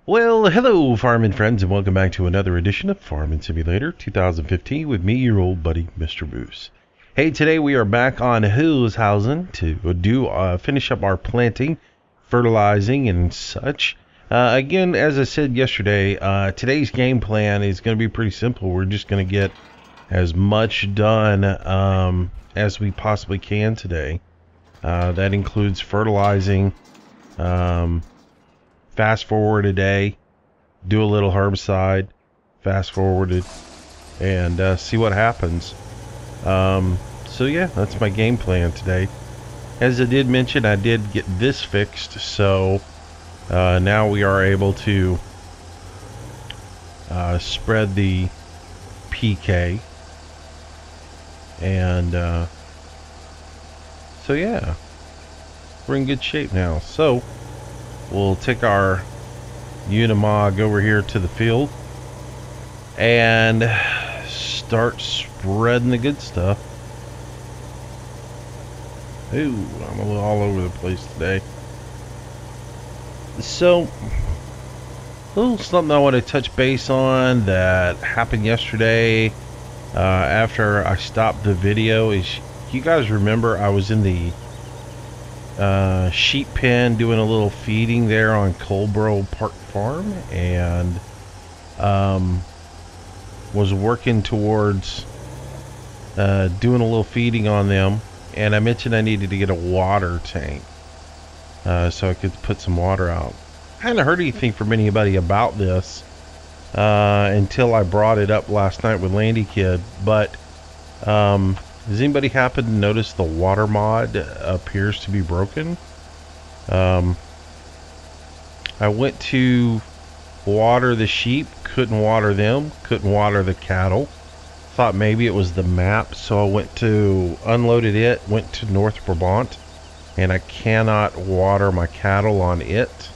Well, hello, farming friends, and welcome back to another edition of Farming Simulator 2015 with me, your old buddy, Mistermoose. Hey, today we are back on Holzhausen to finish up our planting, fertilizing, and such. Again, as I said yesterday, today's game plan is going to be pretty simple. We're just going to get as much done as we possibly can today. That includes fertilizing, fast forward a day, do a little herbicide, fast forwarded, and see what happens. So yeah, that's my game plan today. As I did mention, I did get this fixed, so now we are able to spread the PK, and so yeah, we're in good shape now. So we'll take our Unimog over here to the field and start spreading the good stuff. Ooh, I'm a little all over the place today. So, a little something I want to touch base on that happened yesterday after I stopped the video is, you guys remember I was in the sheep pen doing a little feeding there on Colborough Park Farm, and was working towards doing a little feeding on them, and I mentioned I needed to get a water tank so I could put some water out. I hadn't heard anything from anybody about this until I brought it up last night with Landy Kid, but does anybody happen to notice the water mod appears to be broken? I went to water the sheep, couldn't water them, couldn't water the cattle. Thought maybe it was the map, so I went to unloaded it, went to North Brabant, and I cannot water my cattle on it.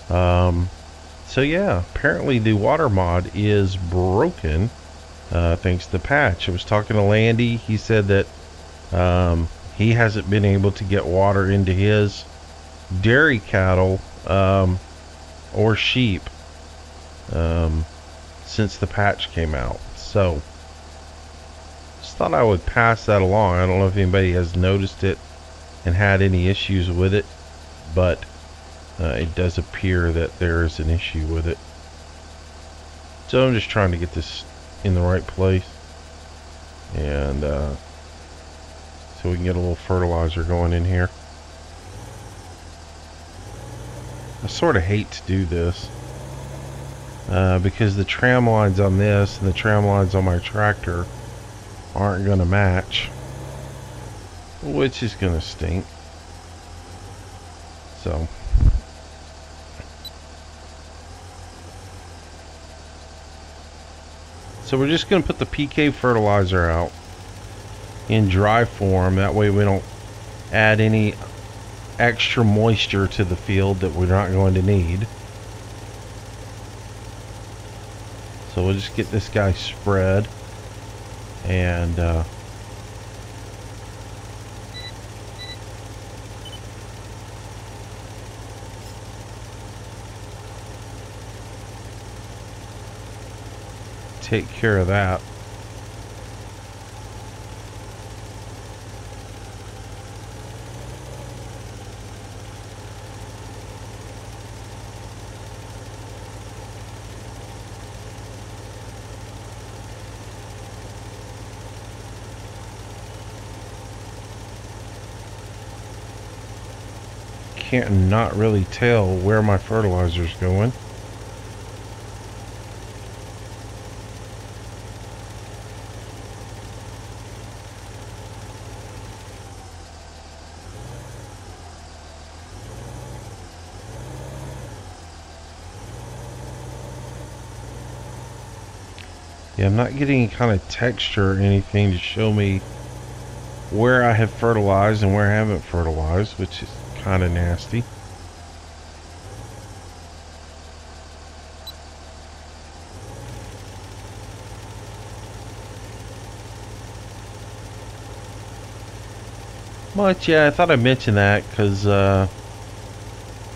So yeah, apparently the water mod is broken. Thanks to the patch. I was talking to Landy. He said that he hasn't been able to get water into his dairy cattle or sheep since the patch came out. So just thought I would pass that along. I don't know if anybody has noticed it and had any issues with it, but it does appear that there is an issue with it. So I'm just trying to get this in the right place, and so we can get a little fertilizer going in here. I sort of hate to do this because the tram lines on this and the tram lines on my tractor aren't going to match, which is going to stink. So we're just going to put the PK fertilizer out in dry form. That way we don't add any extra moisture to the field that we're not going to need. So we'll just get this guy spread, and take care of that. Can't not really tell where my fertilizer's going. Yeah, I'm not getting any kind of texture or anything to show me where I have fertilized and where I haven't fertilized, which is kind of nasty. But yeah, I thought I'd mention that because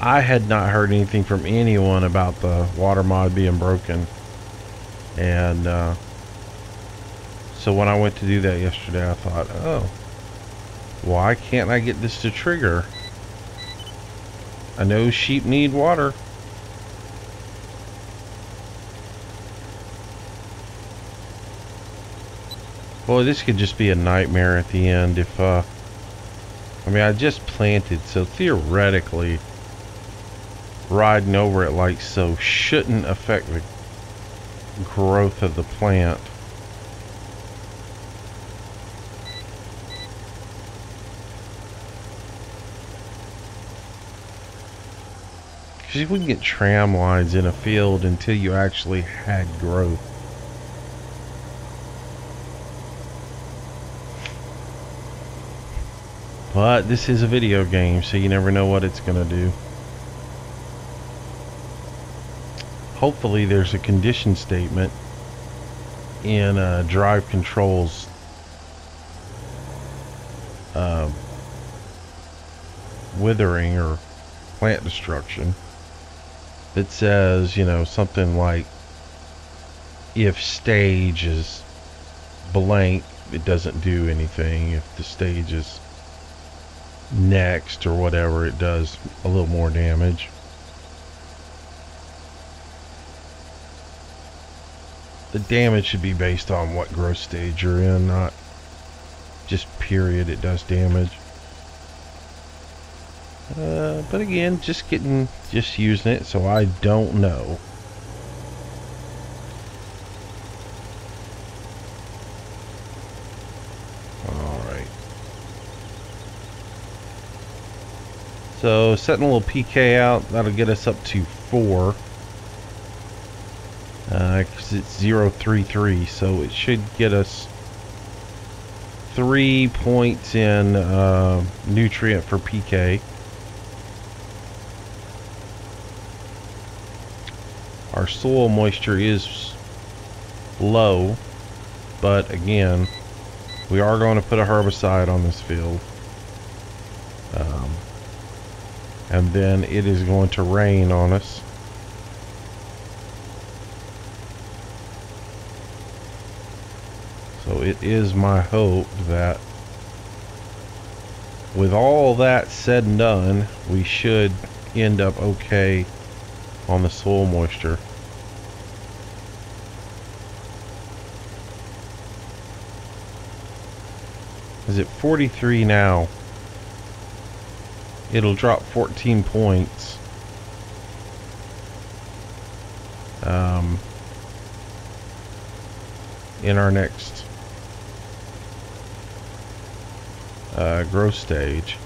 I had not heard anything from anyone about the water mod being broken. And so when I went to do that yesterday, I thought, oh, why can't I get this to trigger? I know sheep need water. Boy, this could just be a nightmare at the end if, I mean, I just planted, so theoretically, riding over it like so shouldn't affect the growth of the plant. Because you wouldn't get tram lines in a field until you actually had growth. But this is a video game, so you never know what it's going to do. Hopefully there's a condition statement in drive controls withering or plant destruction that says, you know, something like if stage is blank, it doesn't do anything. If the stage is next or whatever, it does a little more damage. The damage should be based on what growth stage you're in, not just period it does damage. But again, just using it, so I don't know. Alright. So setting a little PK out, that'll get us up to 4. Because it's 0.33, so it should get us 3 points in nutrient for PK. Our soil moisture is low, but again, we are going to put a herbicide on this field. And then it is going to rain on us. So it is my hope that with all that said and done, we should end up okay on the soil moisture. Is it 43 now? It'll drop 14 points. In our next growth stage.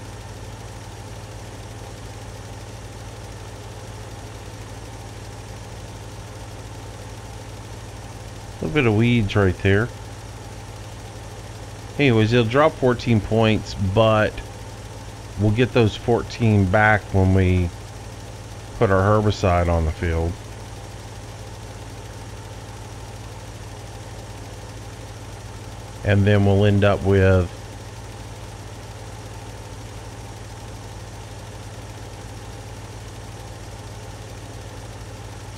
A little bit of weeds right there. Anyways, it'll drop 14 points, but we'll get those 14 back when we put our herbicide on the field. And then we'll end up with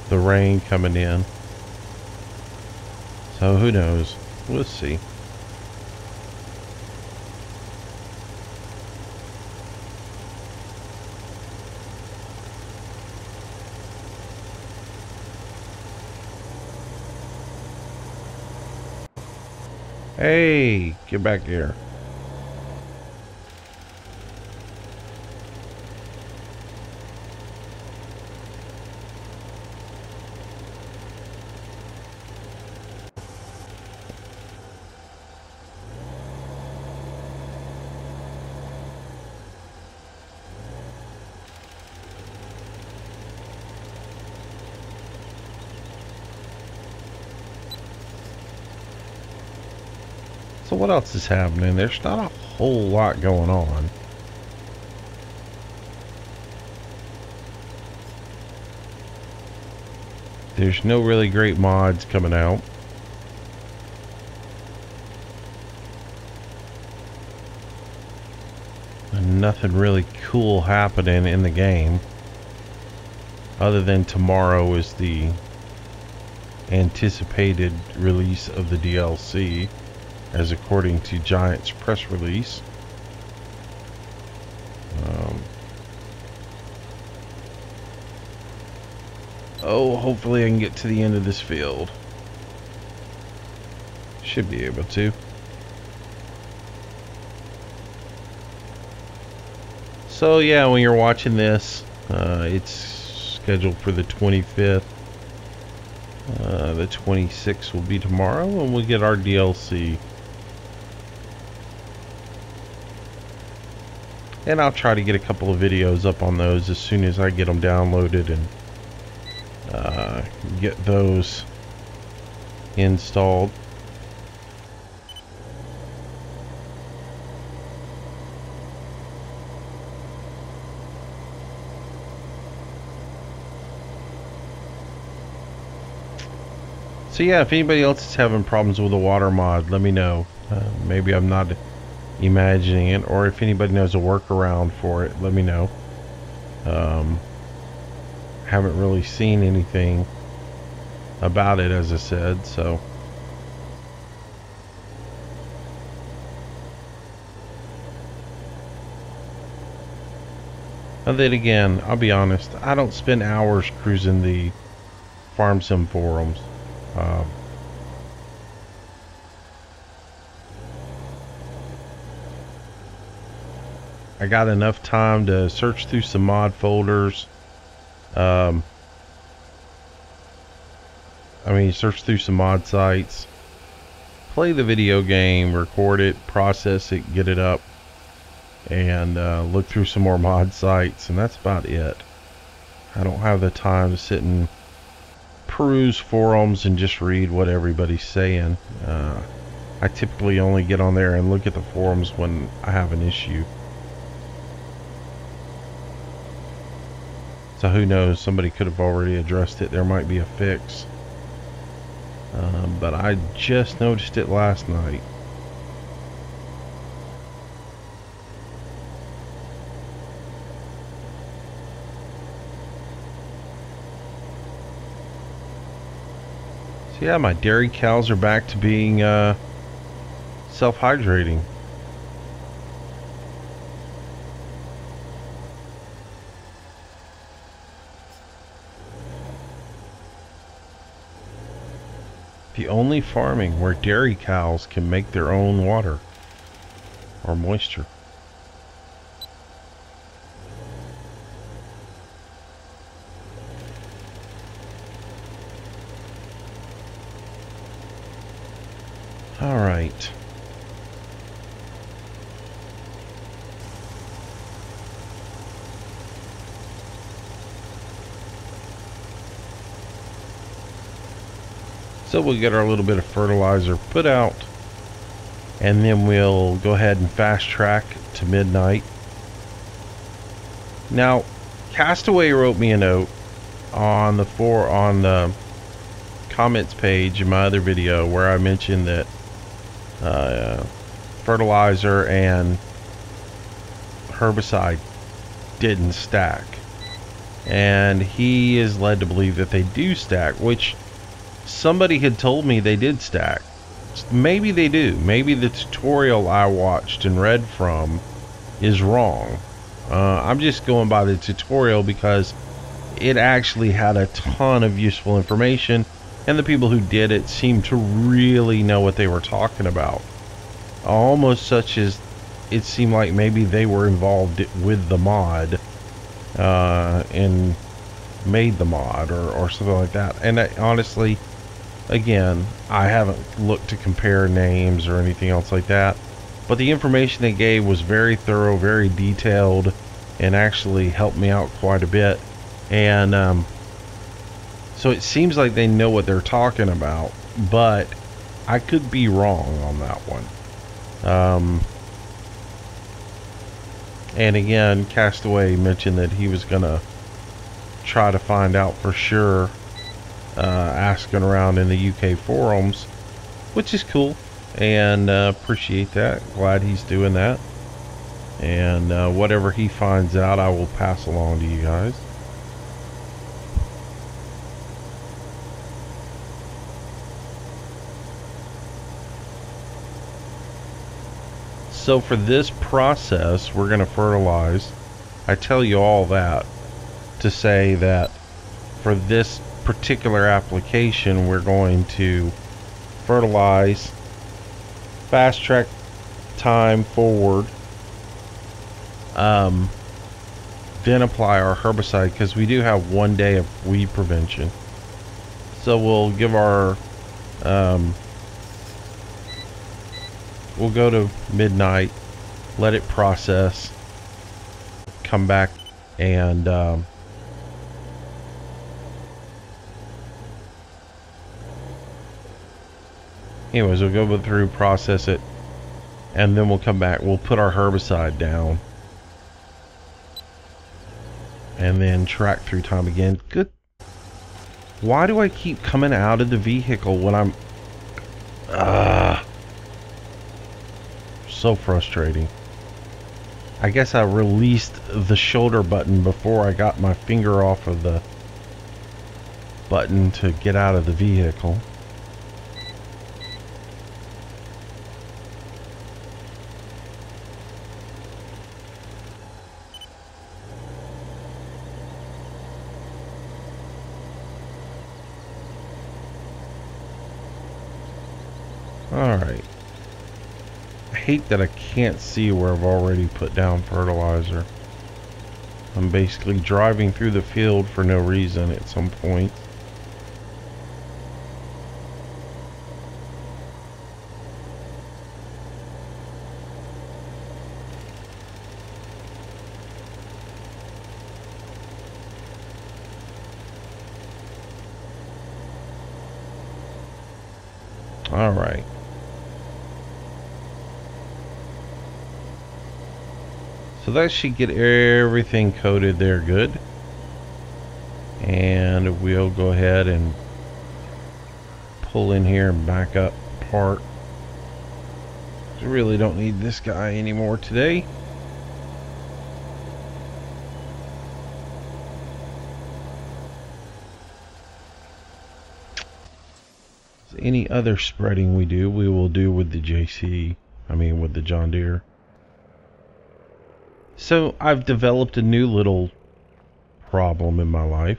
the rain coming in. So who knows? We'll see. Hey, get back here. So what else is happening? There's not a whole lot going on. There's no really great mods coming out. And nothing really cool happening in the game. other than tomorrow is the anticipated release of the DLC, as according to Giant's press release. Oh, hopefully I can get to the end of this field. Should be able to. So yeah, when you're watching this, it's scheduled for the 25th. The 26th will be tomorrow, and we'll get our DLC. And I'll try to get a couple of videos up on those as soon as I get them downloaded and get those installed. So yeah, if anybody else is having problems with the water mod, let me know. Maybe I'm not imagining it, or if anybody knows a workaround for it, let me know. Haven't really seen anything about it, as I said, so. And then again, I'll be honest, I don't spend hours cruising the farm sim forums. I got enough time to search through some mod folders. Search through some mod sites, play the video game, record it, process it, get it up, and look through some more mod sites, and that's about it. I don't have the time to sit and peruse forums and just read what everybody's saying. I typically only get on there and look at the forums when I have an issue. So who knows, somebody could have already addressed it. There might be a fix. But I just noticed it last night. So yeah, my dairy cows are back to being self-hydrating. The only farming where dairy cows can make their own water or moisture. All right. So we'll get our little bit of fertilizer put out, and then we'll go ahead and fast track to midnight. Now, Castaway wrote me a note on the comments page in my other video where I mentioned that fertilizer and herbicide didn't stack, and he is led to believe that they do stack, which somebody had told me they did stack. Maybe they do. Maybe the tutorial I watched and read from is wrong. I'm just going by the tutorial because it actually had a ton of useful information, and the people who did it seemed to really know what they were talking about. Almost such as it seemed like maybe they were involved with the mod and made the mod or something like that. And honestly, again, I haven't looked to compare names or anything else like that, but the information they gave was very thorough, very detailed, and actually helped me out quite a bit. And so it seems like they know what they're talking about, but I could be wrong on that one. And again, Castaway mentioned that he was gonna try to find out for sure, asking around in the UK forums, which is cool, and appreciate that. Glad he's doing that, and whatever he finds out I will pass along to you guys. So for this process, we're going to fertilize. I tell you all that to say that for this particular application, we're going to fertilize, fast track time forward, then apply our herbicide, because we do have 1 day of weed prevention. So we'll give our we'll go to midnight, let it process, come back, and anyways, we'll go through, process it, and then we'll come back. We'll put our herbicide down, and then track through time again. Good. Why do I keep coming out of the vehicle when I'm... so frustrating. I guess I released the shoulder button before I got my finger off of the button to get out of the vehicle. Alright. I hate that I can't see where I've already put down fertilizer. I'm basically driving through the field for no reason at some point. Alright. So that should get everything coated there good. And we'll go ahead and pull in here and back up part. We really don't need this guy anymore today. So any other spreading we do, we will do with the with the John Deere. So I've developed a new little problem in my life.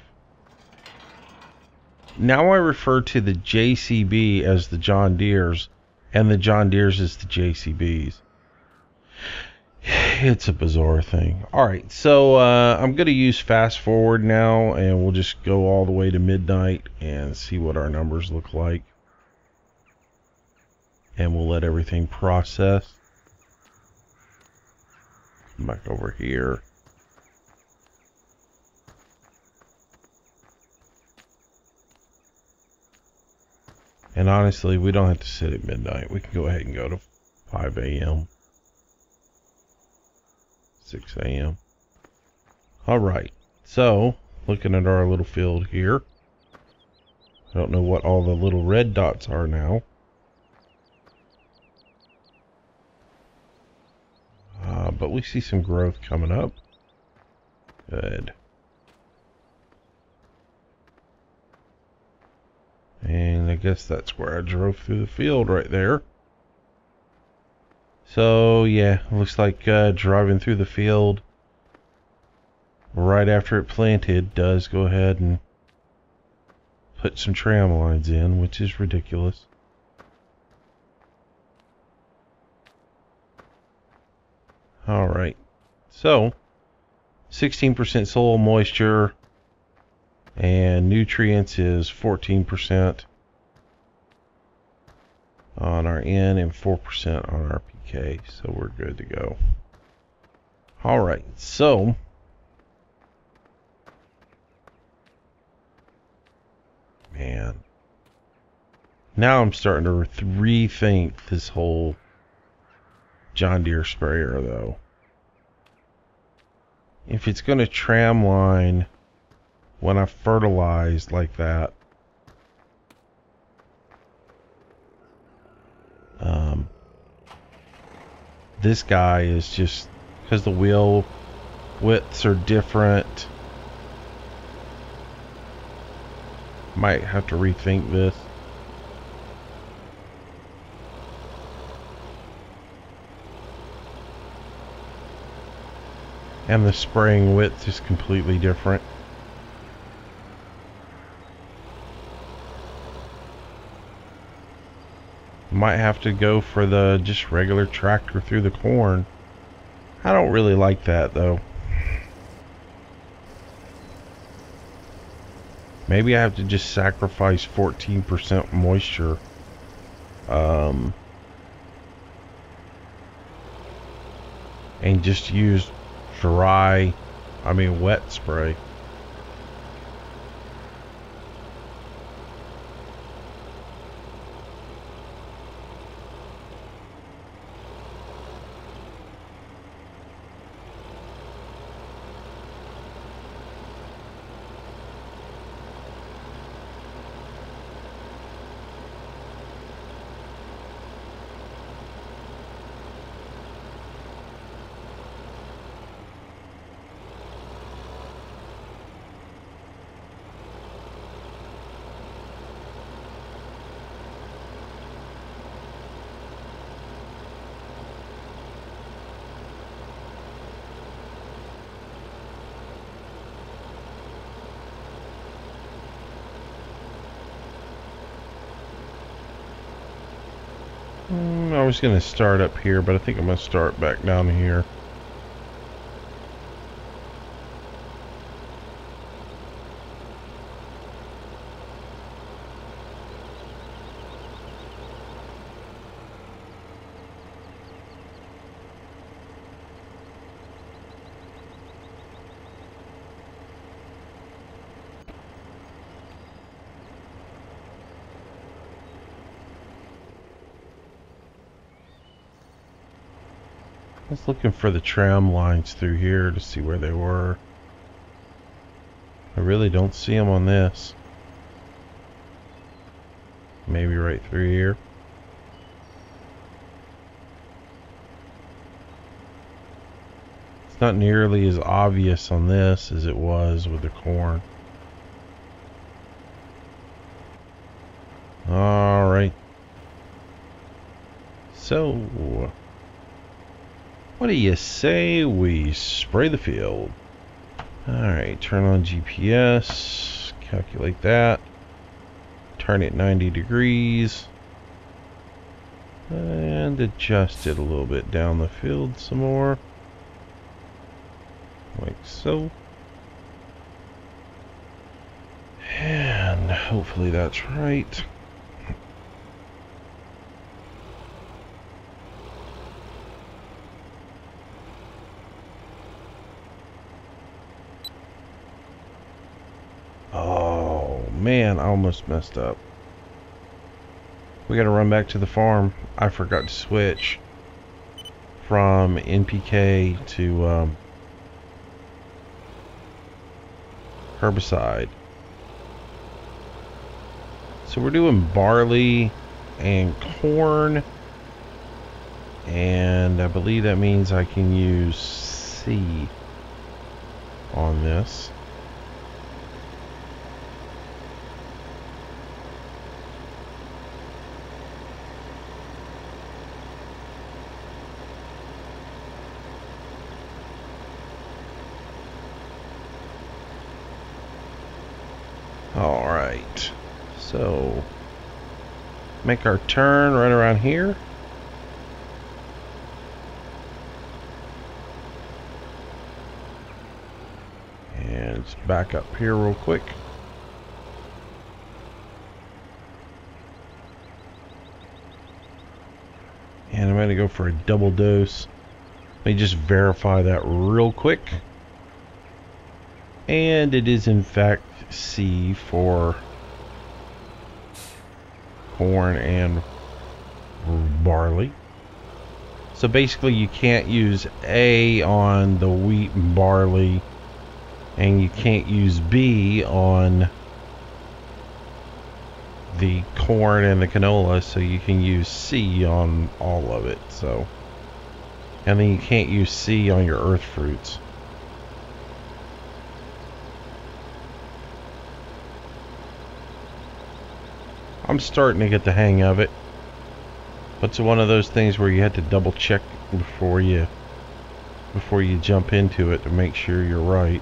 Now I refer to the JCB as the John Deeres and the John Deeres as the JCBs. It's a bizarre thing. Alright, so I'm going to use fast forward now, and we'll just go all the way to midnight and see what our numbers look like. And we'll let everything process. Back over here. And honestly, we don't have to sit at midnight. We can go ahead and go to 5 a.m. 6 a.m. Alright, so looking at our little field here. I don't know what all the little red dots are now. But we see some growth coming up. Good. And I guess that's where I drove through the field right there. So yeah, looks like driving through the field right after it planted does go ahead and put some tram lines in, which is ridiculous. Alright, so 16% soil moisture and nutrients is 14% on our N and 4% on our PK, so we're good to go. Alright, so man, now I'm starting to rethink this whole John Deere sprayer though. If it's going to tram line when I fertilize like that, this guy is just, because the wheel widths are different, might have to rethink this. And the spraying width is completely different. Might have to go for the just regular tractor through the corn. I don't really like that though. Maybe I have to just sacrifice 14% moisture. And just use wet spray. I was going to start up here, but I think I'm going to start back down here. I was looking for the tram lines through here to see where they were. I really don't see them on this. Maybe right through here. It's not nearly as obvious on this as it was with the corn. Alright. So, what do you say we spray the field? Alright, turn on GPS, calculate that, turn it 90 degrees, and adjust it a little bit down the field some more, like so. And hopefully that's right. Man, I almost messed up. We gotta run back to the farm. I forgot to switch from NPK to herbicide. So we're doing barley and corn, and I believe that means I can use C on this. Alright, so make our turn right around here. And let's back up here real quick. And I'm going to go for a double dose. Let me just verify that real quick. And it is in fact C for corn and barley. So basically you can't use A on the wheat and barley, and you can't use B on the corn and the canola, so you can use C on all of it. So, and then you can't use C on your earth fruits. I'm starting to get the hang of it. But it's one of those things where you have to double check before you before you jump into it to make sure you're right.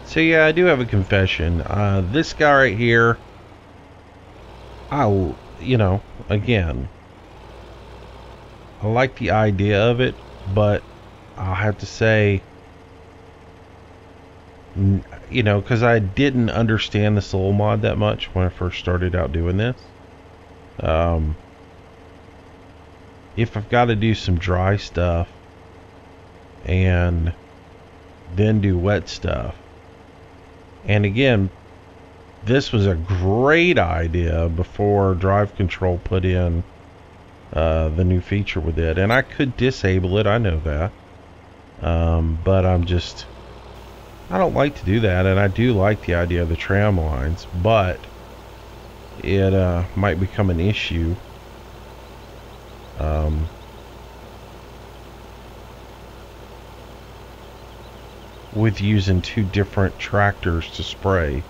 So yeah, I do have a confession. This guy right here, again, I like the idea of it, but I'll have to say, because I didn't understand the soul mod that much when I first started out doing this. If I've got to do some dry stuff and then do wet stuff, and again, this was a great idea before Drive Control put in the new feature with it, and I could disable it, I know that, but I don't like to do that, and I do like the idea of the tram lines, but it might become an issue with using two different tractors to spray.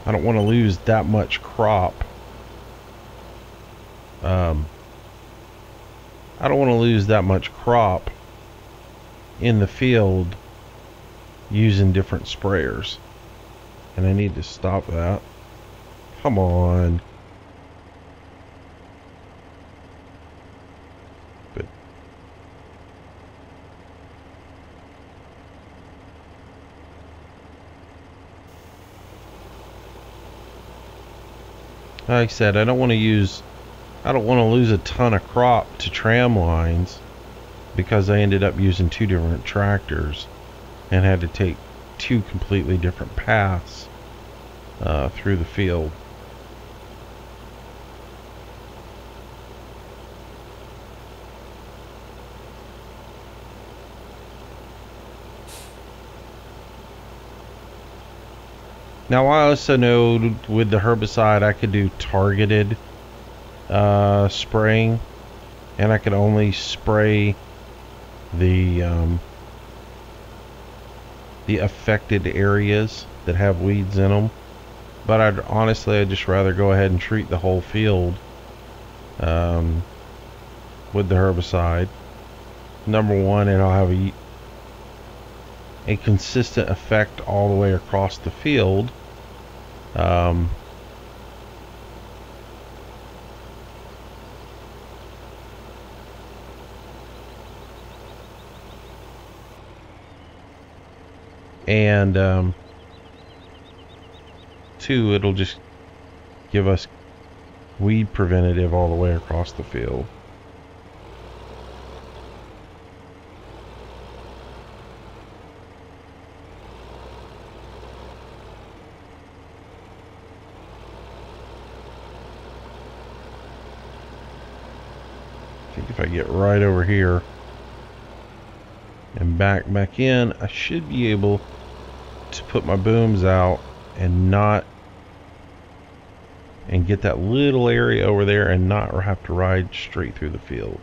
I don't want to lose that much crop. I don't want to lose that much crop in the field using different sprayers. And I need to stop that. Come on. But like I said, I don't want to lose a ton of crop to tram lines because I ended up using two different tractors and had to take two completely different paths through the field. Now I also know with the herbicide I could do targeted spraying, and I could only spray the affected areas that have weeds in them. But I'd just rather go ahead and treat the whole field with the herbicide. Number one, it'll have a consistent effect all the way across the field. And two, it'll just give us weed preventative all the way across the field. I think if I get right over here and back in, I should be able to put my booms out and get that little area over there and not have to ride straight through the field.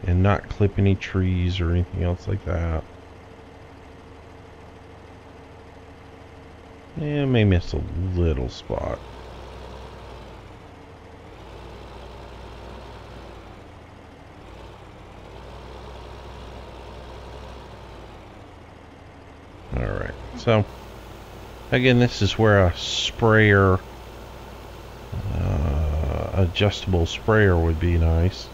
And not clip any trees or anything else like that. Yeah, may miss a little spot. Alright, so again, this is where a sprayer, adjustable sprayer would be nice.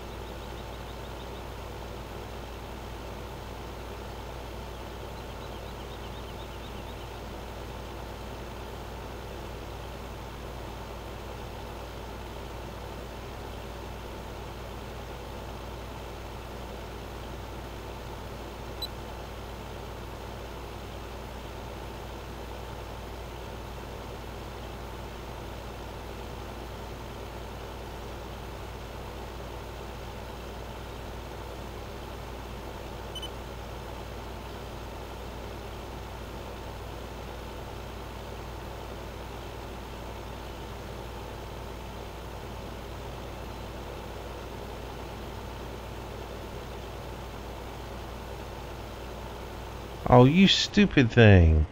Oh, you stupid thing.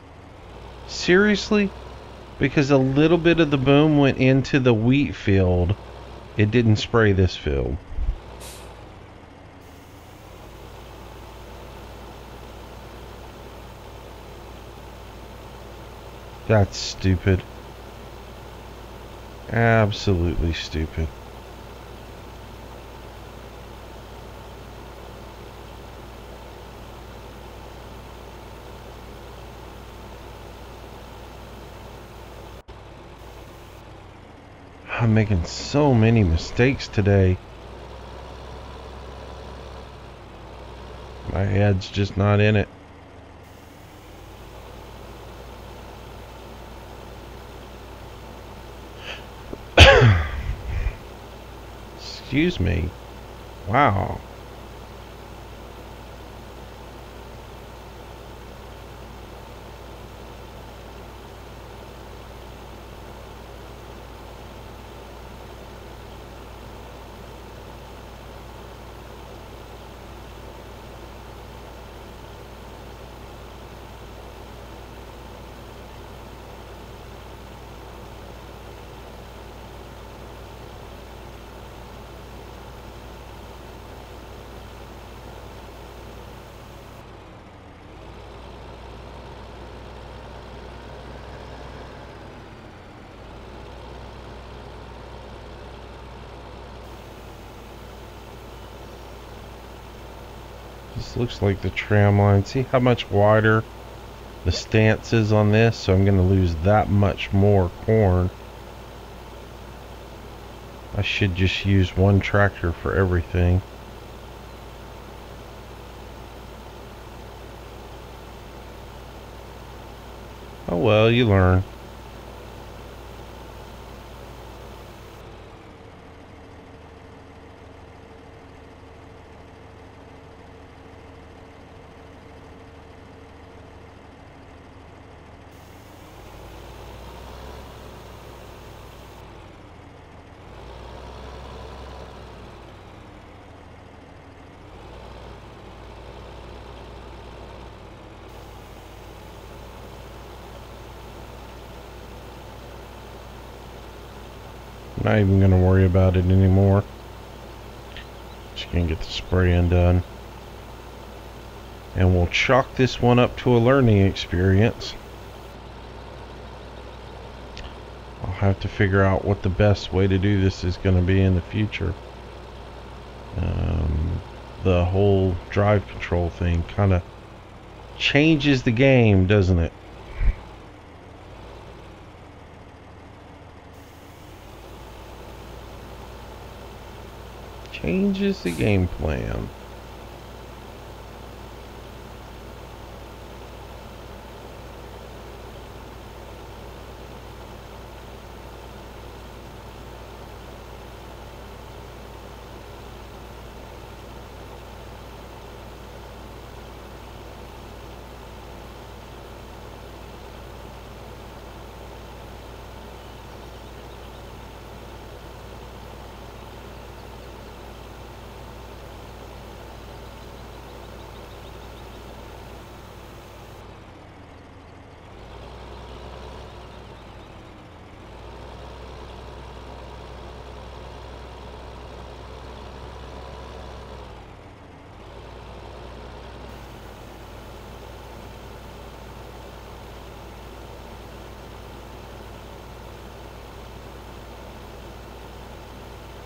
Seriously? Because a little bit of the boom went into the wheat field. It didn't spray this field. That's stupid. Absolutely stupid. I'm making so many mistakes today. My head's just not in it. Excuse me. Wow. This looks like the tram line. See how much wider the stance is on this? So I'm going to lose that much more corn. I should just use one tractor for everything. Oh well, you learn. Not even going to worry about it anymore. Just going to get the spraying done. And we'll chalk this one up to a learning experience. I'll have to figure out what the best way to do this is going to be in the future. The whole drive control thing kind of changes the game, doesn't it? Changes the game plan.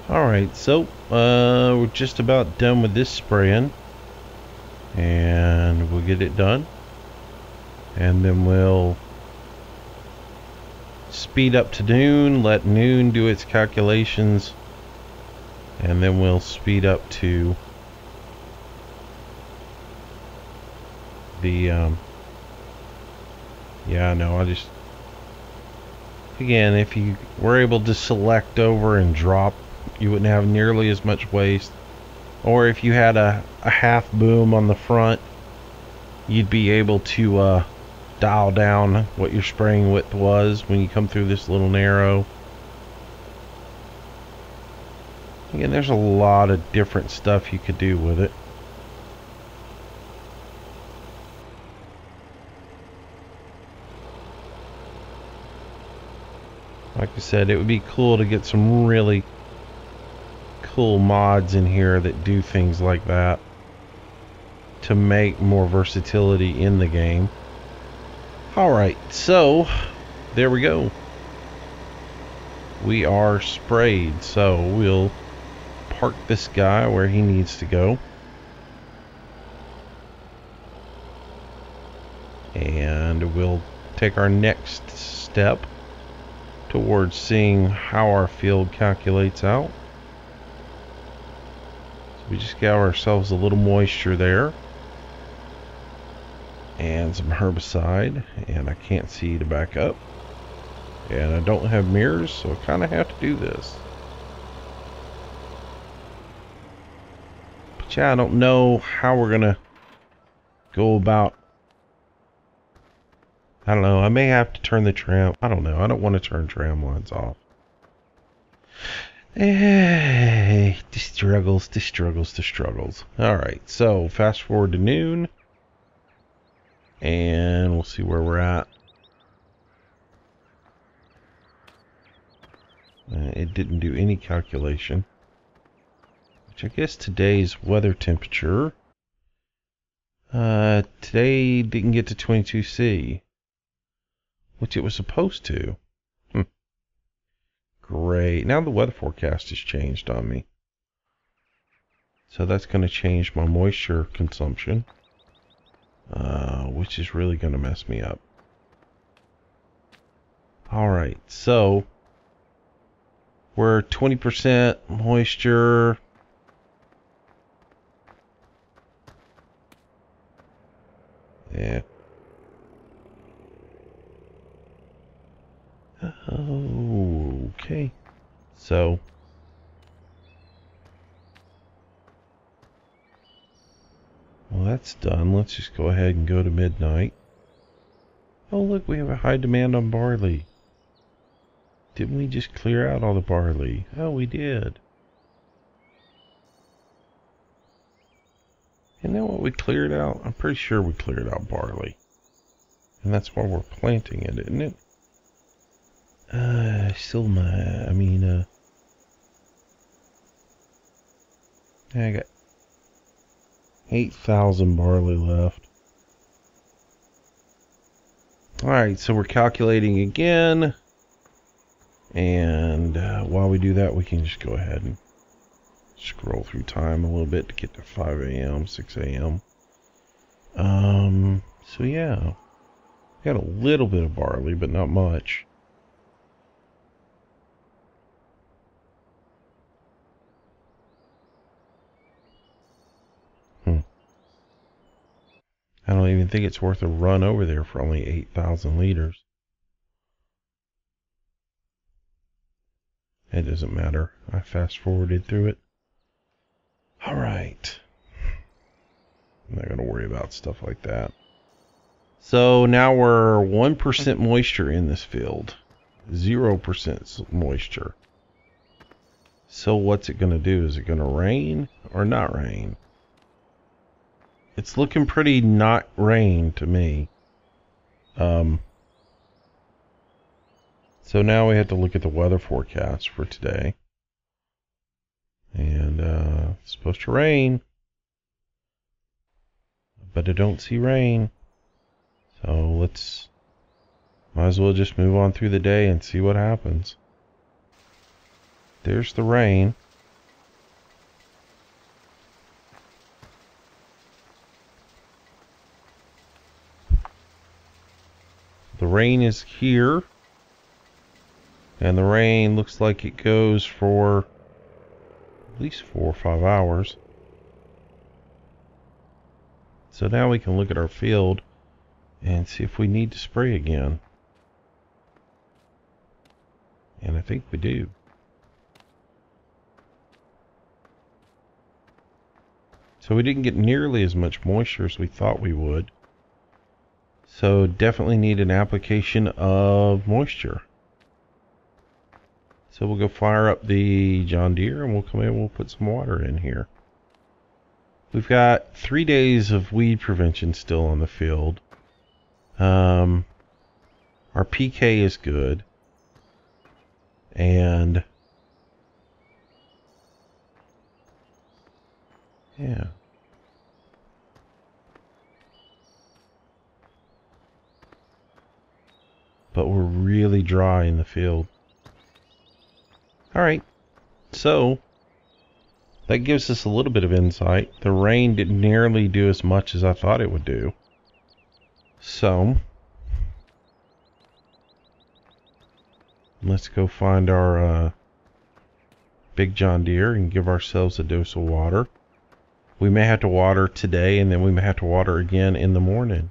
Alright, so we're just about done with this spraying, and we'll get it done, and then we'll speed up to noon, let noon do its calculations, and then we'll speed up to the yeah, no, again, if you were able to select over and drop, you wouldn't have nearly as much waste. Or if you had a half boom on the front, you'd be able to dial down what your spraying width was when you come through this little narrow. Again, there's a lot of different stuff you could do with it. Like I said, it would be cool to get some really cool mods in here that do things like that to make more versatility in the game. Alright, so there we go. We are sprayed, so we'll park this guy where he needs to go. And we'll take our next step towards seeing how our field calculates out. So we just got ourselves a little moisture there. And some herbicide. And I can't see to back up. And I don't have mirrors, so I kind of have to do this. But yeah, I don't know how we're going to go about. I don't know. I may have to turn the tram. I don't know. I don't want to turn tram lines off. The struggles, the struggles, the struggles. Alright, so fast forward to noon. And we'll see where we're at. It didn't do any calculation. Which I guess today's weather temperature. Today didn't get to 22°C. Which it was supposed to. Great. Now the weather forecast has changed on me. So that's going to change my moisture consumption. Which is really going to mess me up. Alright, so we're 20% moisture. Yeah. Okay. So well, that's done. Let's just go ahead and go to midnight. Oh, look, we have a high demand on barley. Didn't we just clear out all the barley? Oh, we did. Isn't that what we cleared out? I'm pretty sure we cleared out barley. And that's why we're planting it, isn't it? I got 8,000 barley left. Alright, so we're calculating again. And while we do that, we can just go ahead and scroll through time a little bit to get to 5 a.m., 6 a.m. So yeah. Got a little bit of barley, but not much. I don't even think it's worth a run over there for only 8,000 liters. It doesn't matter. I fast forwarded through it. Alright. I'm not going to worry about stuff like that. So now we're 1% moisture in this field. 0% moisture. So what's it going to do? Is it going to rain or not rain? It's looking pretty not rain to me. So now we have to look at the weather forecast for today. And it's supposed to rain. But I don't see rain. So might as well just move on through the day and see what happens. There's the rain. The rain is here. And the rain looks like it goes for at least 4 or 5 hours. So now we can look at our field and see if we need to spray again. And I think we do. So we didn't get nearly as much moisture as we thought we would. So definitely need an application of moisture. So we'll go fire up the John Deere and we'll come in and we'll put some water in here. We've got 3 days of weed prevention still on the field. Our PK is good. And yeah. But we're really dry in the field. Alright, so that gives us a little bit of insight. The rain didn't nearly do as much as I thought it would do. So let's go find our big John Deere and give ourselves a dose of water. We may have to water today, and then we may have to water again in the morning.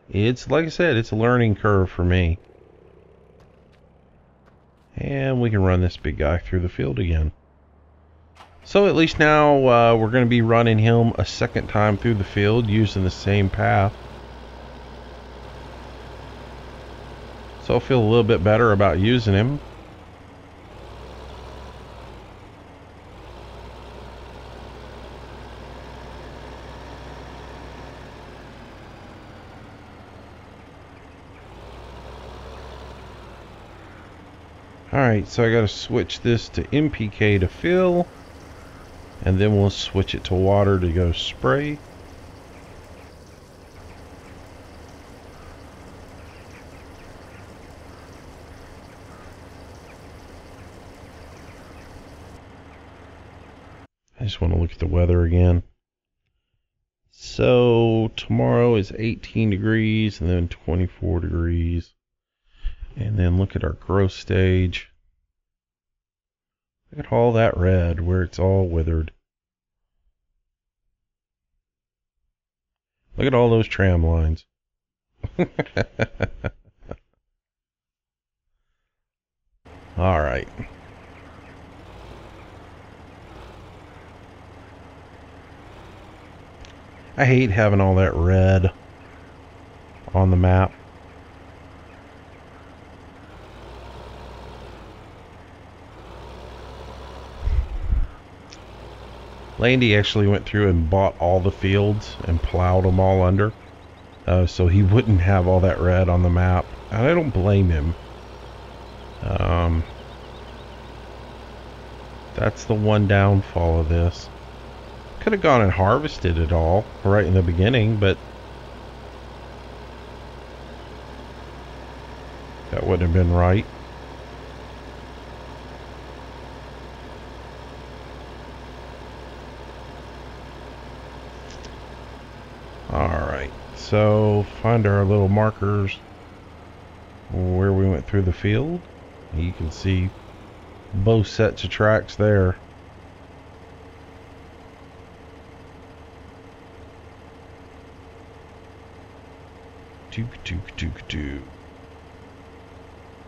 It's, like I said, it's a learning curve for me. And we can run this big guy through the field again. So at least now we're going to be running him a second time through the field using the same path. So I'll feel a little bit better about using him. Alright, so I got to switch this to NPK to fill, and then we'll switch it to water to go spray. I just want to look at the weather again. So tomorrow is 18 degrees and then 24 degrees. And then look at our growth stage. Look at all that red where it's all withered. Look at all those tram lines. All right. I hate having all that red on the map. Landy actually went through and bought all the fields and plowed them all under, so he wouldn't have all that red on the map. And I don't blame him. That's the one downfall of this. Could have gone and harvested it all right in the beginning, but that wouldn't have been right. Alright, so find our little markers where we went through the field. You can see both sets of tracks there.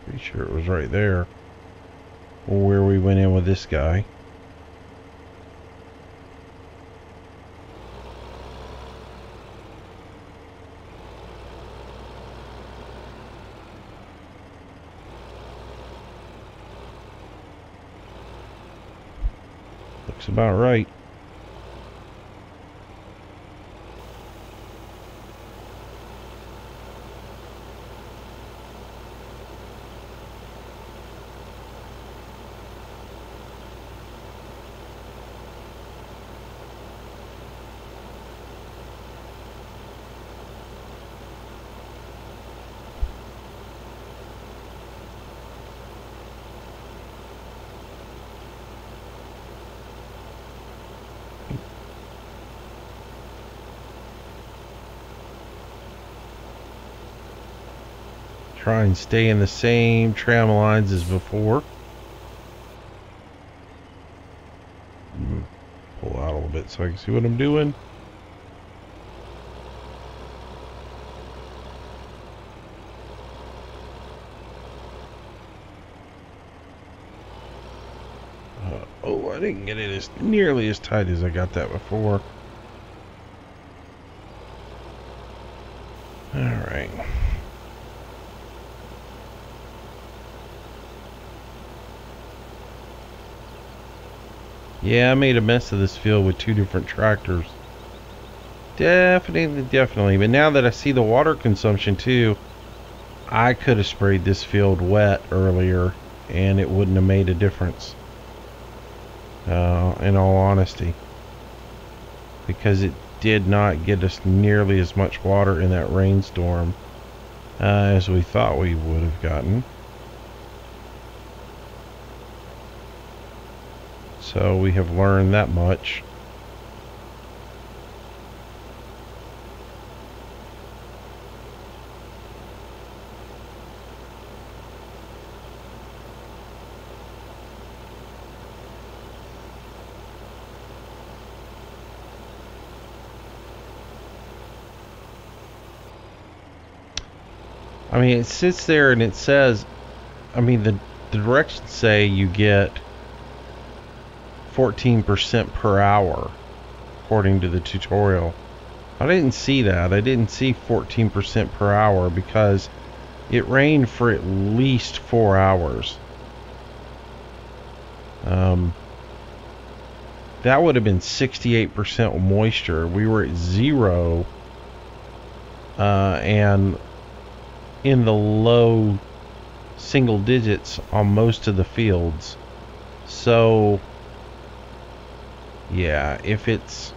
Pretty sure it was right there where we went in with this guy. Looks about right. Try and stay in the same tram lines as before. Pull out a little bit so I can see what I'm doing. Oh, I didn't get it as nearly as tight as I got that before. Alright. Yeah, I made a mess of this field with two different tractors. Definitely. But now that I see the water consumption too, I could have sprayed this field wet earlier and it wouldn't have made a difference. In all honesty. Because it did not get us nearly as much water in that rainstorm as we thought we would have gotten. So we have learned that much. I mean, it sits there and it says, I mean, the directions say you get 14% per hour, according to the tutorial. I didn't see that. I didn't see 14% per hour because it rained for at least 4 hours. That would have been 68% moisture. We were at 0, and in the low single digits on most of the fields. So yeah, if it's,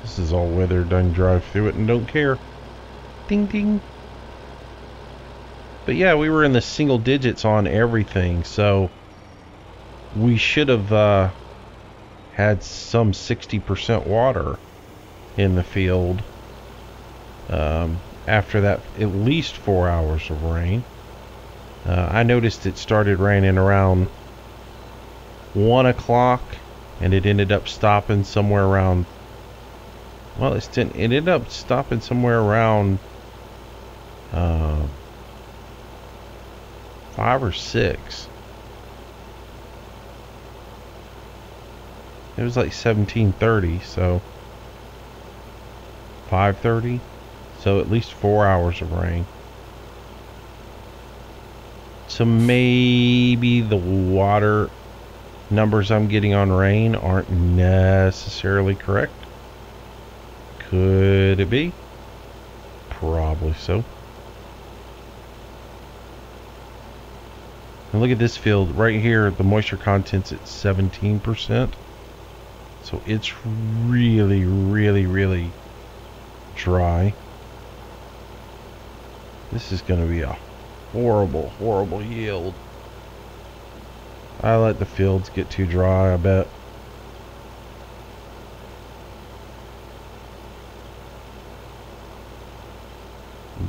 this is all weathered, I can drive through it and don't care. Ding ding. But yeah, we were in the single digits on everything, so we should have had some 60% water in the field after that at least 4 hours of rain. I noticed it started raining around 1 o'clock and it ended up stopping somewhere around, well, it ended up stopping somewhere around 5 or 6. It was like 17:30, so 5:30, so at least 4 hours of rain. So maybe the water numbers I'm getting on rain aren't necessarily correct. Could it be? Probably so. And look at this field right here. The moisture content's at 17%. So it's really, really, really dry. This is going to be a horrible, horrible yield. I let the fields get too dry, I bet.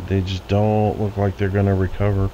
They just don't look like they're going to recover.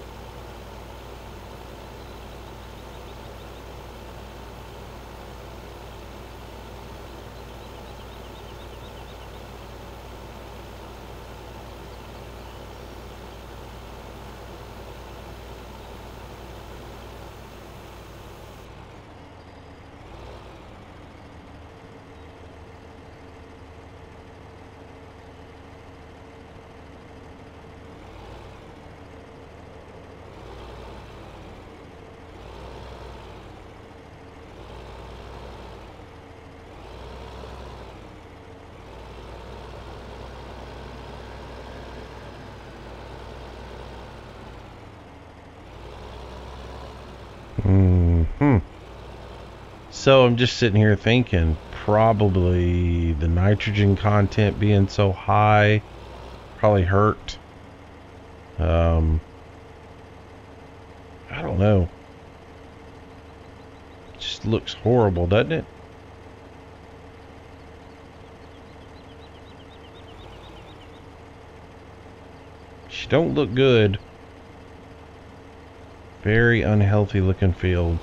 So I'm just sitting here thinking, probably the nitrogen content being so high probably hurt. I don't know. It just looks horrible, doesn't it? She don't look good. Very unhealthy looking field.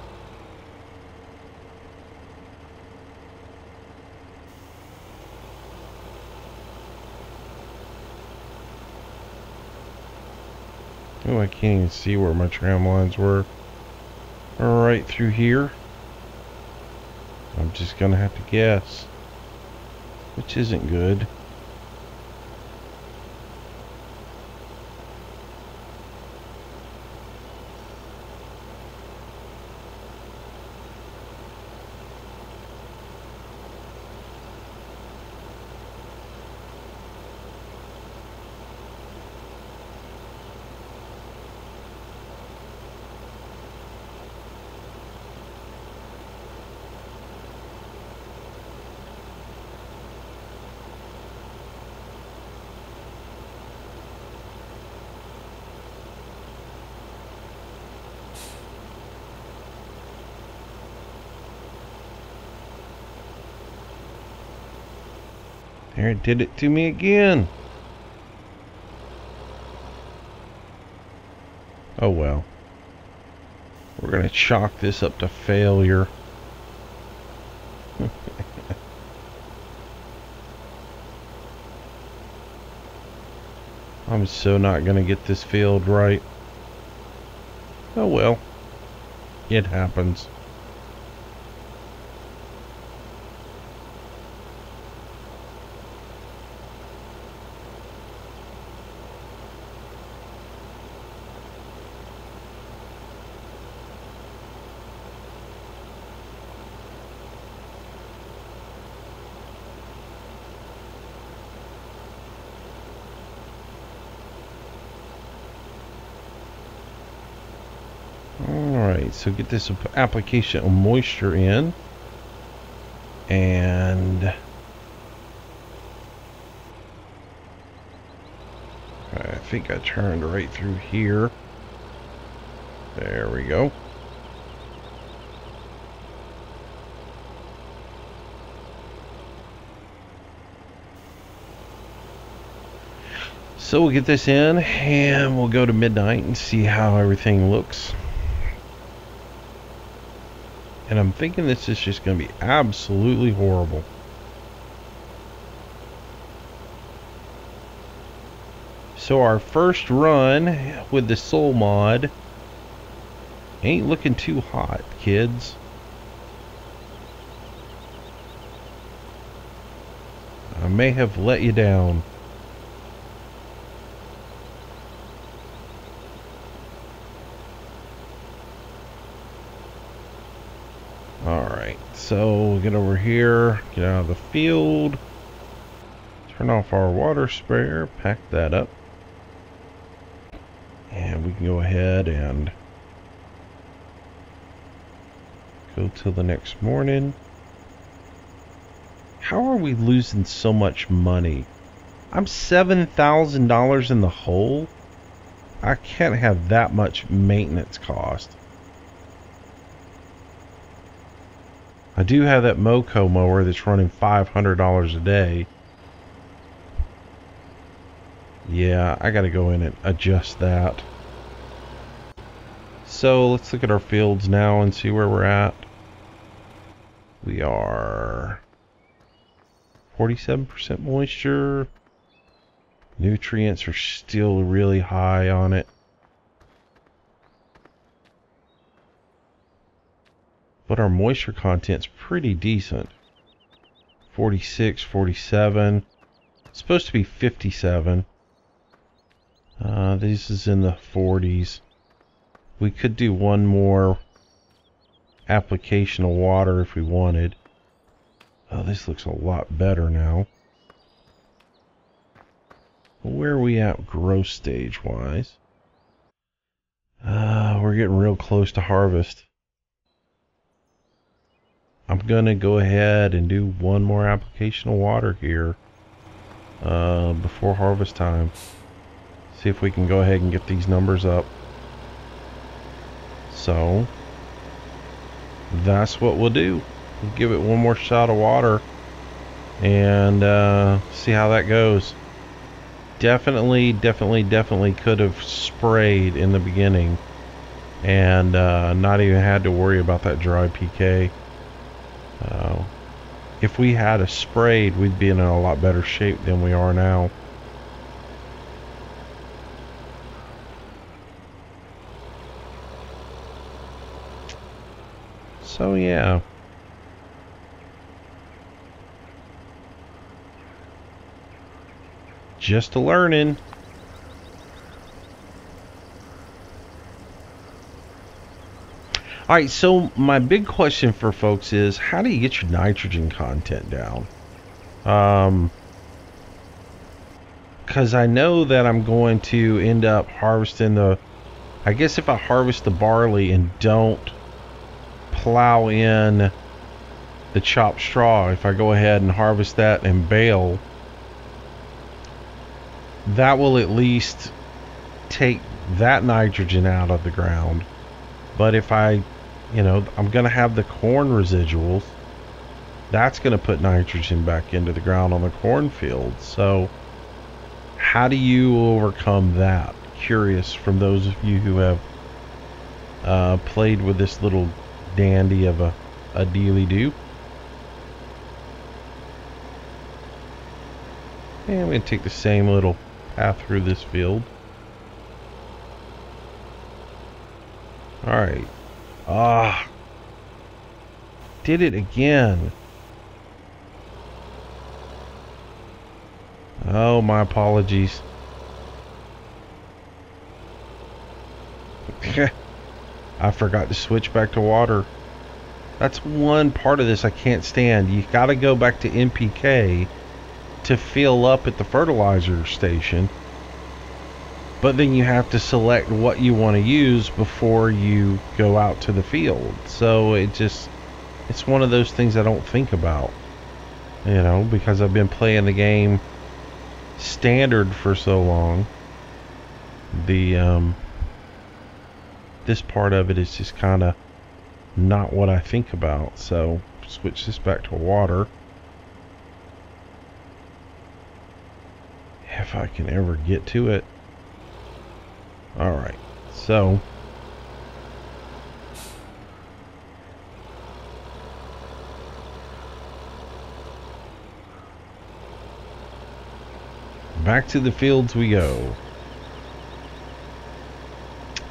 Oh, I can't even see where my tram lines were. Right through here. I'm just gonna have to guess. Which isn't good. There, it did it to me again. Oh well. We're going to chalk this up to failure. I'm so not going to get this field right. Oh well. It happens. Alright, so get this application of moisture in. And I think I turned right through here. There we go. So we'll get this in and we'll go to midnight and see how everything looks. And I'm thinking this is just going to be absolutely horrible. So our first run with the soul mod ain't looking too hot, kids. I may have let you down. Alright, so we'll get over here, get out of the field, turn off our water sprayer, pack that up, and we can go ahead and go till the next morning. How are we losing so much money? I'm $7,000 in the hole. I can't have that much maintenance cost. I do have that Moco mower that's running $500 a day. Yeah, I gotta go in and adjust that. So let's look at our fields now and see where we're at. We are 47% moisture. Nutrients are still really high on it. But our moisture content's pretty decent. 46, 47. It's supposed to be 57. This is in the 40s. We could do one more application of water if we wanted. Oh, this looks a lot better now. Where are we at growth stage wise? We're getting real close to harvest. I'm gonna go ahead and do one more application of water here before harvest time. See if we can go ahead and get these numbers up. So that's what we'll do. We'll give it one more shot of water and see how that goes. Definitely could have sprayed in the beginning and not even had to worry about that dry PK. If we had a sprayed, we'd be in a lot better shape than we are now. So yeah. Just a learning. Alright, so my big question for folks is, how do you get your nitrogen content down? Because I know that I'm going to end up harvesting the... I guess if I harvest the barley and don't plow in the chopped straw, if I go ahead and harvest that and bale, that will at least take that nitrogen out of the ground. But if I, you know, I'm going to have the corn residuals. That's going to put nitrogen back into the ground on the cornfield. So how do you overcome that? Curious from those of you who have played with this little dandy of a dealy-do. And I'm going to take the same little path through this field. Alright. Did it again. Oh, my apologies. I forgot to switch back to water. That's one part of this I can't stand. You gotta go back to NPK to fill up at the fertilizer station. But then you have to select what you want to use before you go out to the field. So it's one of those things I don't think about. You know, because I've been playing the game standard for so long. This part of it is just kind of not what I think about. So switch this back to water. If I can ever get to it. Alright, so back to the fields we go.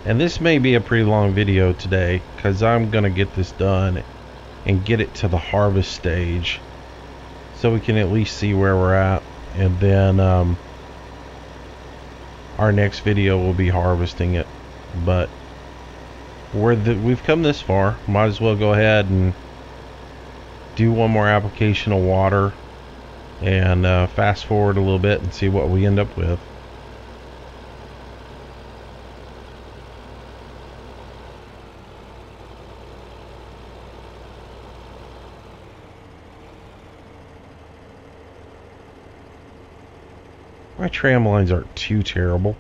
And this may be a pretty long video today, because I'm going to get this done and get it to the harvest stage so we can at least see where we're at. And then our next video will be harvesting it. But we've come this far, might as well go ahead and do one more application of water and fast forward a little bit and see what we end up with. My tram lines aren't too terrible.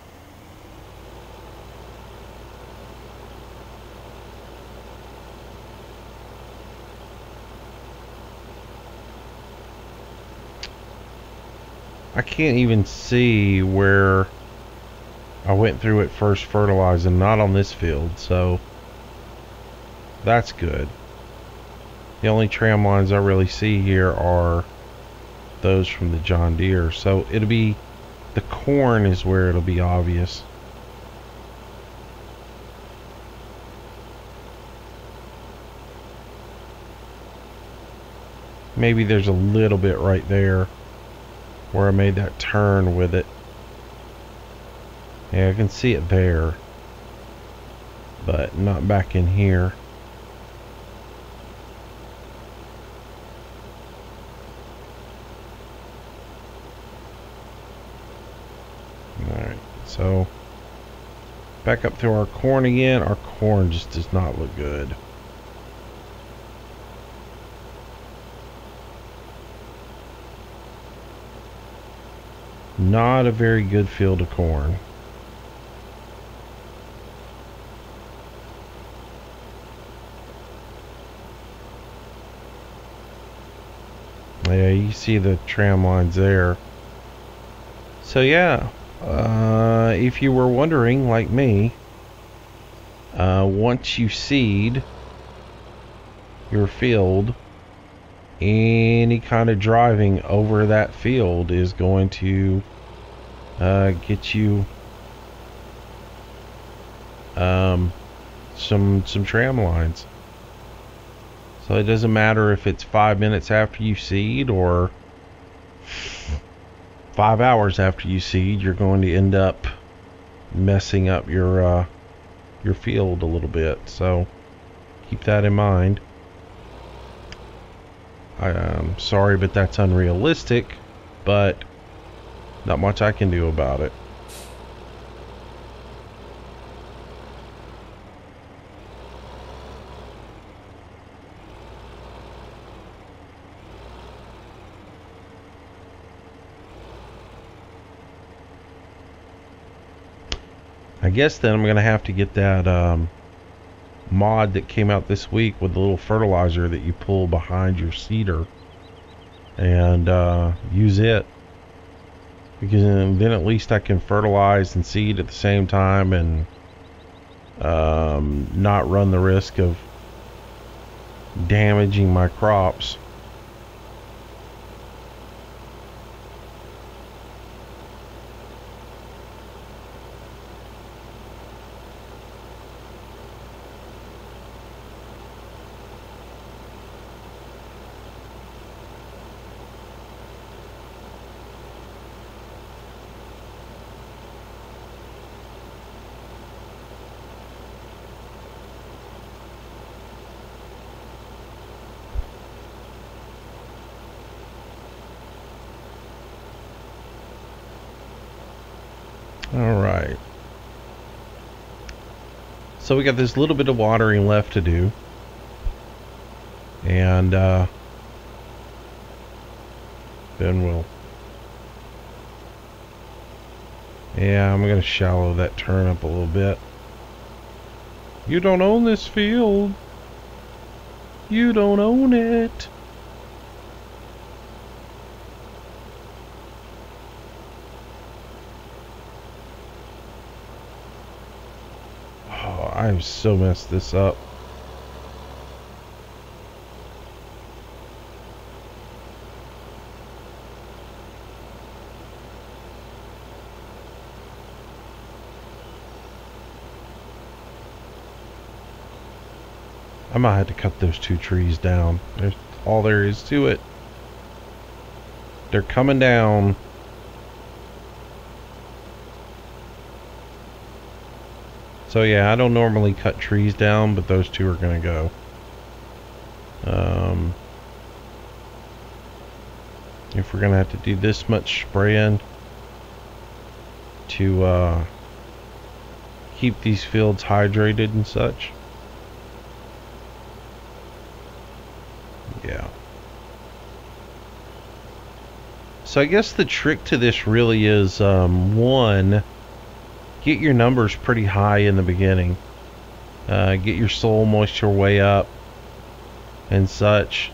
I can't even see where I went through it first fertilizing, not on this field, so that's good. The only tram lines I really see here are those from the John Deere, so it'll be the corn is where it'll be obvious. Maybe there's a little bit right there where I made that turn with it. Yeah, I can see it there, but not back in here. Alright, so back up through our corn again. Our corn just does not look good. Not a very good field of corn. Yeah, you see the tram lines there. So yeah, if you were wondering, like me, once you seed your field, any kind of driving over that field is going to get you some tram lines. So it doesn't matter if it's 5 minutes after you seed or 5 hours after you seed, you're going to end up messing up your field a little bit. So keep that in mind. I'm sorry, but that's unrealistic, but not much I can do about it. I guess then I'm going to have to get that mod that came out this week with the little fertilizer that you pull behind your seeder and use it, because then at least I can fertilize and seed at the same time, and not run the risk of damaging my crops. All right. So we got this little bit of watering left to do. And then we'll... Yeah, I'm going to shallow that turnip a little bit. You don't own this field. You don't own it. Oh, I've so messed this up. I might have to cut those 2 trees down. There's all there is to it. They're coming down. So yeah, I don't normally cut trees down, but those 2 are going to go. If we're going to have to do this much spraying to keep these fields hydrated and such. Yeah. So I guess the trick to this really is, one, get your numbers pretty high in the beginning. Get your soil moisture way up and such.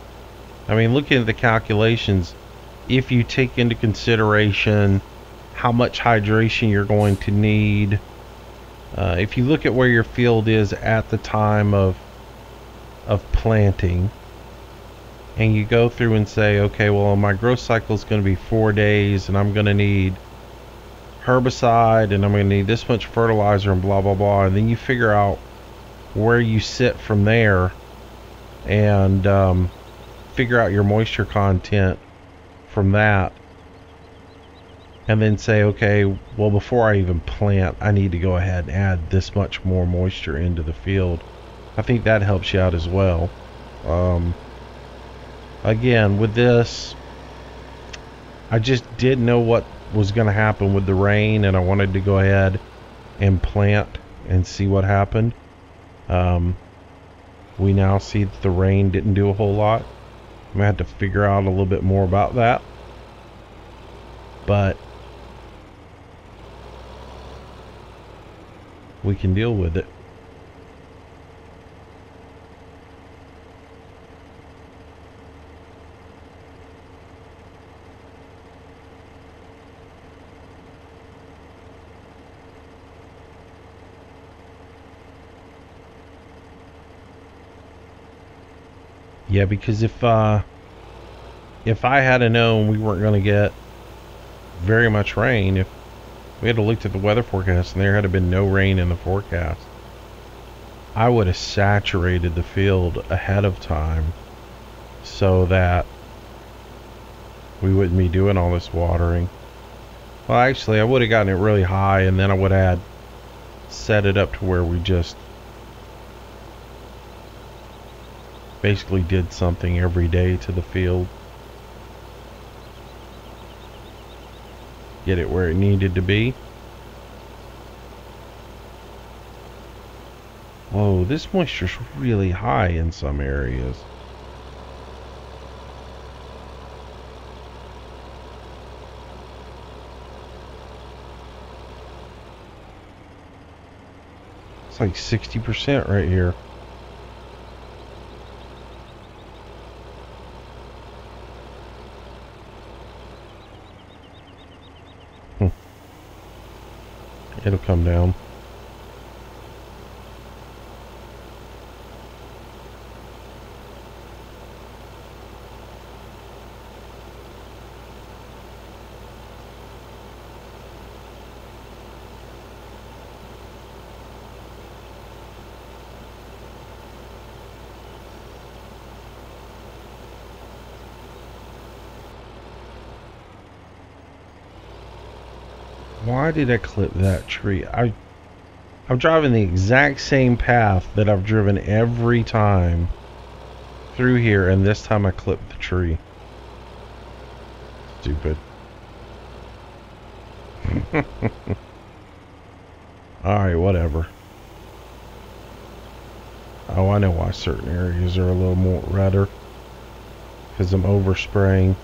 I mean, looking at the calculations, if you take into consideration how much hydration you're going to need, if you look at where your field is at the time of planting, and you go through and say, okay, well, my growth cycle is going to be 4 days, and I'm going to need herbicide, and I'm going to need this much fertilizer, and blah, blah, blah. And then you figure out where you sit from there, and figure out your moisture content from that. And then say, okay, well, before I even plant, I need to go ahead and add this much more moisture into the field. I think that helps you out as well. Again, with this, I just didn't know what was going to happen with the rain, and I wanted to go ahead and plant and see what happened. We now see that the rain didn't do a whole lot. I'm going to have to figure out a little bit more about that. But we can deal with it. Yeah, because if I had known we weren't going to get very much rain, if we had looked at the weather forecast and there had been no rain in the forecast, I would have saturated the field ahead of time so that we wouldn't be doing all this watering. Well, actually, I would have gotten it really high, and then I would have set it up to where we just basically did something every day to the field. Get it where it needed to be. Whoa, this moisture's really high in some areas. It's like 60% right here. It'll come down. Why did I clip that tree? I'm driving the exact same path that I've driven every time through here, and this time I clipped the tree. Stupid. Alright, whatever. Oh, I know why certain areas are a little more redder. Because I'm overspraying.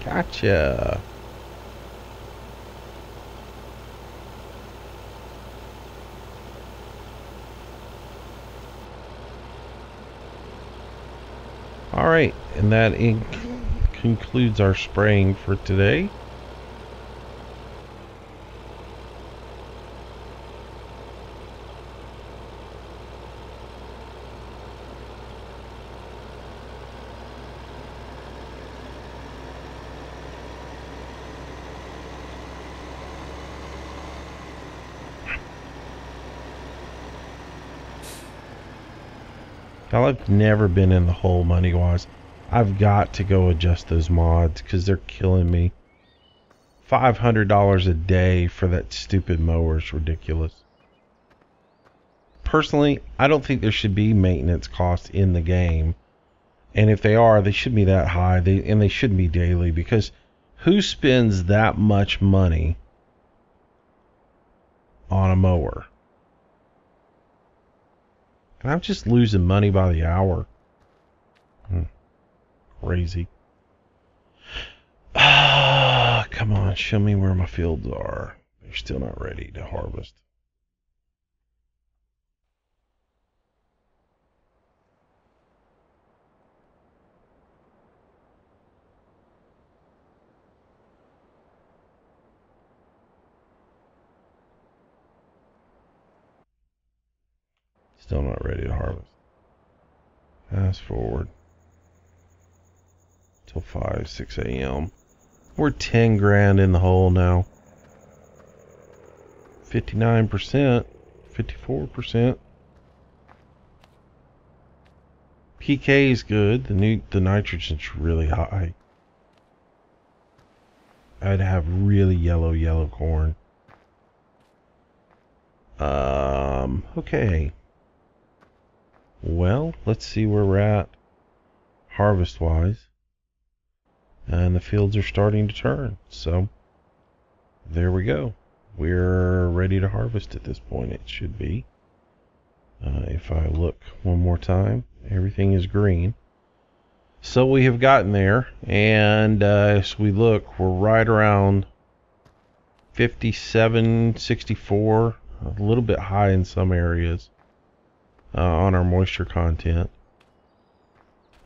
Gotcha. Alright, and that concludes our spraying for today. Y'all, I've never been in the hole money-wise. I've got to go adjust those mods because they're killing me. $500 a day for that stupid mower is ridiculous. Personally, I don't think there should be maintenance costs in the game. And if they are, they shouldn't be that high. And they shouldn't be daily, because who spends that much money on a mower? And I'm just losing money by the hour. Crazy. Ah, come on, show me where my fields are. They're still not ready to harvest. Still not ready to harvest. Fast forward till 5, 6 a.m. We're 10 grand in the hole now. 59%, 54%. PK is good. The nitrogen's really high. I'd have really yellow corn. Okay. Well, let's see where we're at harvest-wise. And the fields are starting to turn. So, there we go. We're ready to harvest at this point. It should be. If I look one more time, everything is green. So we have gotten there. And as we look, we're right around 57, 64. A little bit high in some areas. On our moisture content.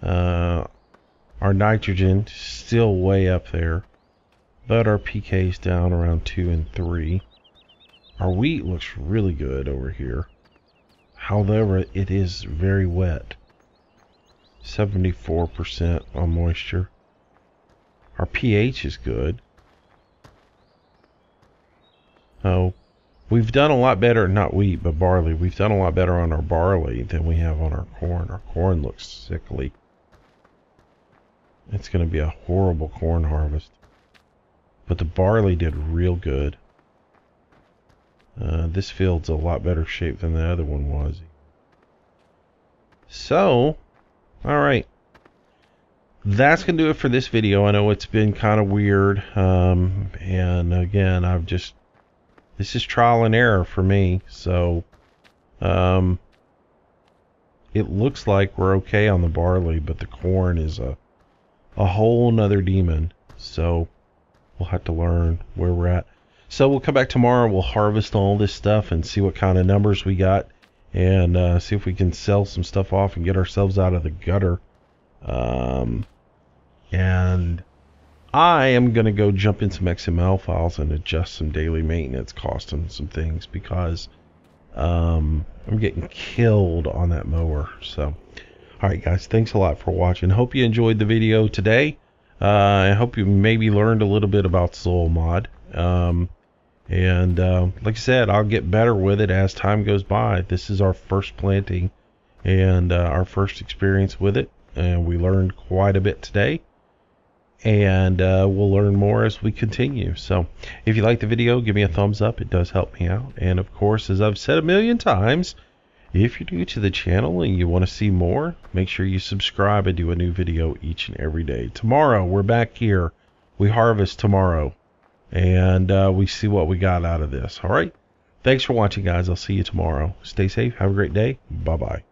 Our nitrogen still way up there, but our pK's down around 2 and 3. Our wheat looks really good over here. However, it is very wet. 74% on moisture. Our pH is good. Oh, we've done a lot better, not wheat, but barley. We've done a lot better on our barley than we have on our corn. Our corn looks sickly. It's going to be a horrible corn harvest. But the barley did real good. This field's a lot better shape than the other one was. So, alright. That's going to do it for this video. I know it's been kind of weird. And again, this is trial and error for me. So, it looks like we're okay on the barley, but the corn is a whole nother demon. So, we'll have to learn where we're at. So we'll come back tomorrow. We'll harvest all this stuff and see what kind of numbers we got, and see if we can sell some stuff off and get ourselves out of the gutter. And I am going to go jump in some XML files and adjust some daily maintenance costs and some things, because I'm getting killed on that mower. So, alright guys, thanks a lot for watching. Hope you enjoyed the video today. I hope you maybe learned a little bit about soil mod. Like I said, I'll get better with it as time goes by. This is our first planting and our first experience with it, and we learned quite a bit today, and we'll learn more as we continue. So if you like the video, give me a thumbs up. It does help me out. And of course, as I've said a million times, if you're new to the channel and you want to see more, make sure you subscribe. I do a new video each and every day. Tomorrow we're back here. We harvest tomorrow, and we see what we got out of this. All right, thanks for watching, guys. I'll see you tomorrow. Stay safe, have a great day. Bye bye.